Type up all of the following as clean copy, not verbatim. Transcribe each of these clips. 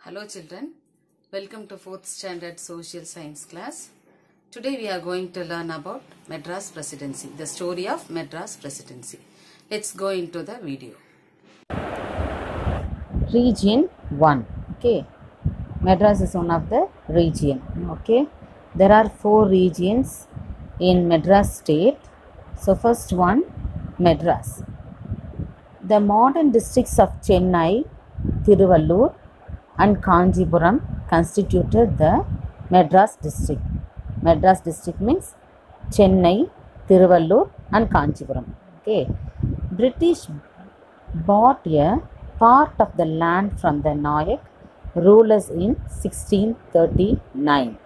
Hello children, welcome to 4th standard social science class. Today we are going to learn about Madras Presidency, the story of Madras Presidency. Let's go into the video. Region 1. Okay, Madras is one of the region. Okay, there are 4 regions in Madras state. So first one, Madras. The modern districts of Chennai, Tiruvallur and Kanchipuram constituted the Madras district. Madras district means Chennai, Tiruvallur and Kanchipuram. Okay, British bought a part of the land from the Nayak rulers in 1639.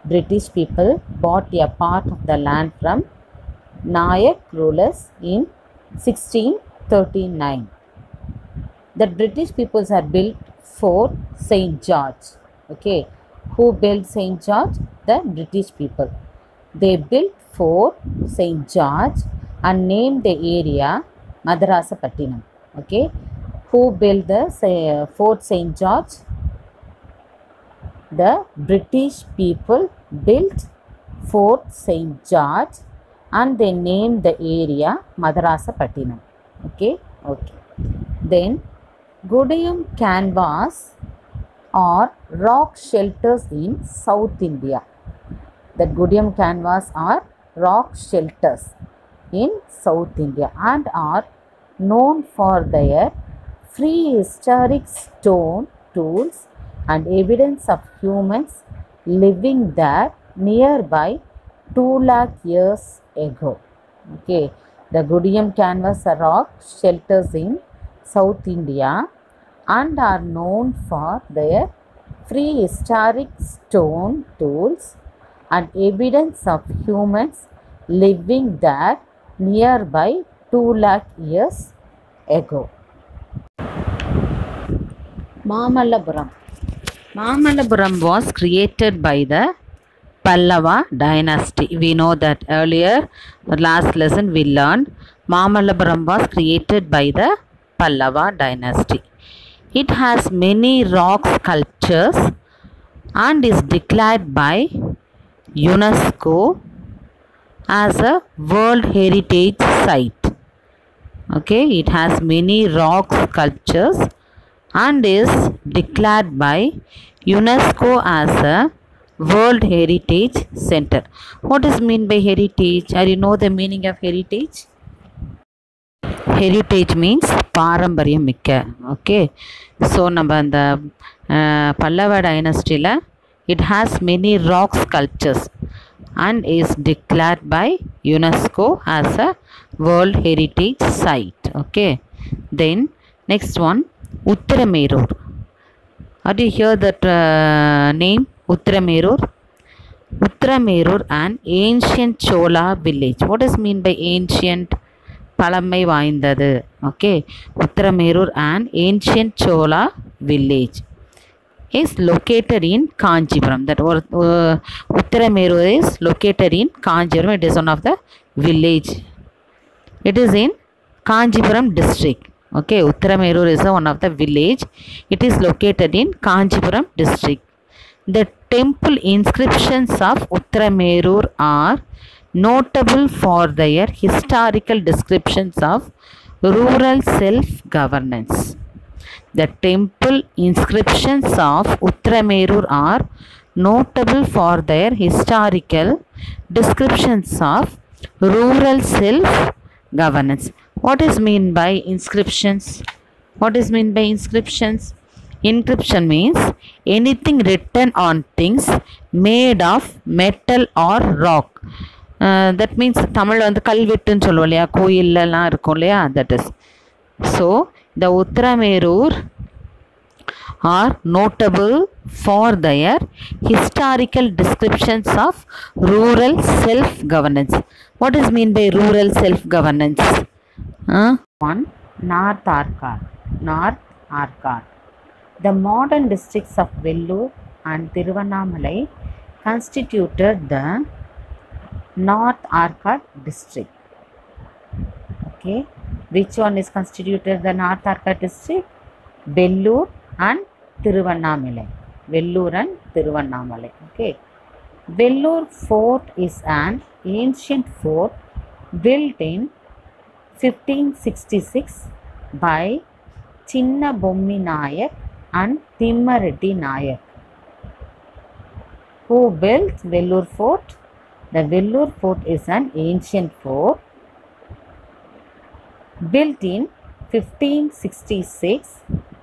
British people bought a part of the land from Nayak rulers in 1639. The British peoples had built Fort St. George. Okay, who built St. George? The British people. They built Fort St. George and named the area Madarasapattinam. Okay, who built the Fort St. George? The British people built Fort St. George and they named the area Madarasapattinam. Okay. Then Gudiyam canvas or rock shelters in South India. The Gudiyam canvas are rock shelters in South India and are known for their prehistoric stone tools and evidence of humans living there nearby 2 lakh years ago. Okay, the Gudiyam canvas are rock shelters in South India and are known for their prehistoric stone tools and evidence of humans living there nearby 2 lakh years ago. Mamallapuram. Mamallapuram was created by the Pallava dynasty. We know that earlier, the last lesson we learned, Mamallapuram was created by the Pallava dynasty. It has many rock sculptures and is declared by UNESCO as a World Heritage Site. Okay, it has many rock sculptures and is declared by UNESCO as a World Heritage Center. What is meant by heritage? Are you know the meaning of heritage? Heritage means பாரம்பரியம் மிக்க. Okay, so நம்ம அந்த Pallava டைனஸ்டியில் it has many rock sculptures and is declared by UNESCO as a World Heritage Site. Okay, then next one, Uttaramerur. Have you heard that name, Uttaramerur? Uttaramerur, an ancient Chola village. What does mean by ancient? பழமை வாய்ந்தது. Okay, Uttaramerur, an ancient Chola village, is located in Kanchipuram. That Uttaramerur is located in Kanchipuram. It is one of the village. It is in Kanchipuram district. Okay, Uttaramerur is one of the village. It is located in Kanchipuram district. The temple inscriptions of Uttaramerur are notable for their historical descriptions of rural self-governance. The temple inscriptions of Uttaramerur are notable for their historical descriptions of rural self-governance. What is meant by inscriptions? What is meant by inscriptions? Inscription means anything written on things made of metal or rock. That means தமிழில் வந்து கல்வெட்டுன்னு சொல்லுவோம் இல்லையா, கோயிலெலாம் இருக்கும் இல்லையா, that is. So the Uttaramerur are notable for their historical descriptions of rural self-governance. What is mean by rural self-governance? One, North Arcot. North Arcot. The modern districts of Vellore and Tiruvannamalai constituted the North Arcot district. Okay, which one is constituted the North Arcot district? Vellore and Tiruvannamalai. Vellore and Tiruvannamalai. Okay. Vellore Fort is an ancient fort built in 1566 by Chinna Bommi Nayak and Timmareddy Nayak. Who built Vellore Fort? The Vellore Fort is an ancient fort built in 1566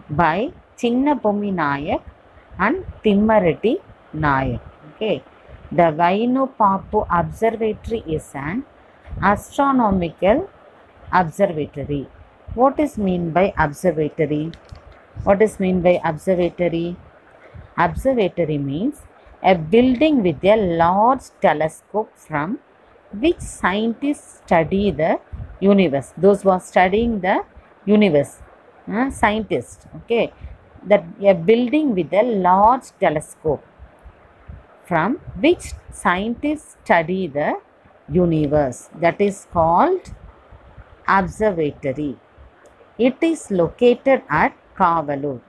by Chinna Bommi Nayak and Timmareddy Nayak. Okay. The Vainu Papu Observatory is an astronomical observatory. What is mean by observatory? What is mean by observatory? Observatory means a building with a large telescope from which scientists study the universe. Those who are studying the universe, scientists. Okay, that a building with a large telescope from which scientists study the universe. That is called observatory. It is located at Kavalur.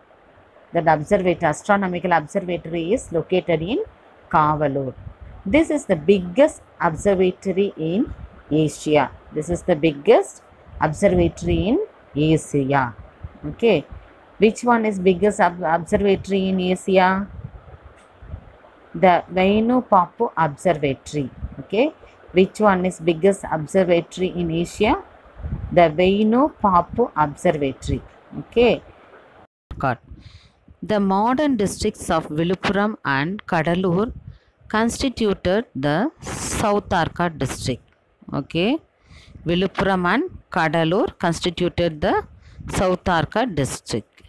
That astronomical observatory is located in Kavalur. This is the biggest observatory in Asia. This is the biggest observatory in Asia. Okay. Which one is biggest observatory in Asia? The Vainu Papu Observatory. Okay. Which one is biggest observatory in Asia? The Vainu Papu Observatory. Okay. The modern districts of Viluppuram and Kadalur constituted the South Arcot district. Okay. Viluppuram and Kadalur constituted the South Arcot district.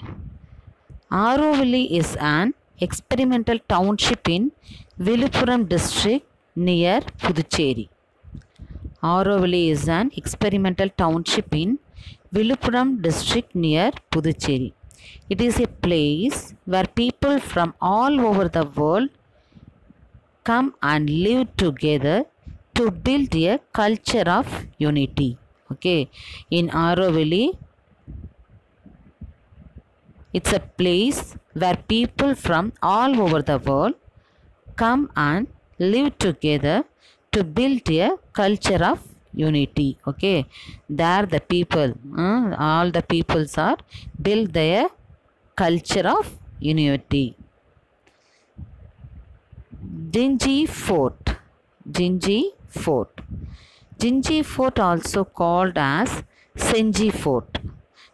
Arovili is an experimental township in Viluppuram district near Puducherry. Arovili is an experimental township in Viluppuram district near Puducherry. It is a place where people from all over the world come and live together to build a culture of unity. Okay, in Arovili, it's a place where people from all over the world come and live together to build a culture of unity. Okay, there the people, all the peoples are build their culture of unity. Jinji Fort. Jinji Fort. Jinji Fort also called as Senji Fort.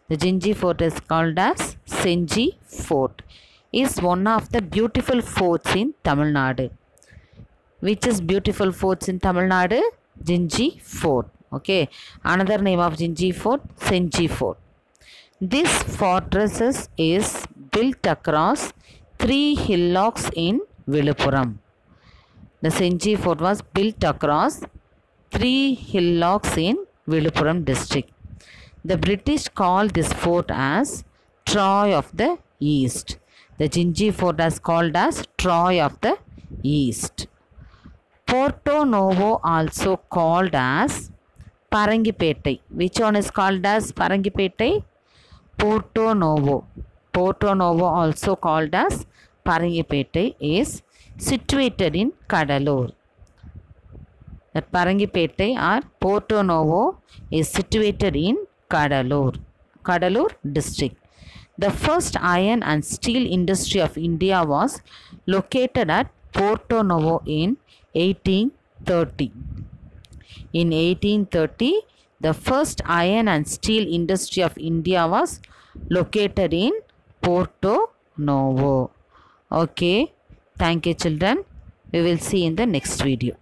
The Jinji Fort is called as Senji Fort. Is one of the beautiful forts in Tamil Nadu. Which is beautiful forts in Tamil Nadu? Jinji Fort. Okay. Another name of Jinji Fort, Senji Fort. This fortress is built across 3 hillocks in Viluppuram. The Senji Fort was built across 3 hillocks in Viluppuram district. The British called this fort as Troy of the East. The Jinji Fort is called as Troy of the East. Porto Novo also called as Parangipettai. Which one is called as Parangipettai? Porto Novo. Porto Novo also called as Parangipettai is situated in Kadalur. That Parangipettai or Porto Novo is situated in Kadalur district. The first iron and steel industry of India was located at Porto Novo in 1830. In 1830, the first iron and steel industry of India was located in Porto Novo. Okay. Thank you, children. We will see in the next video.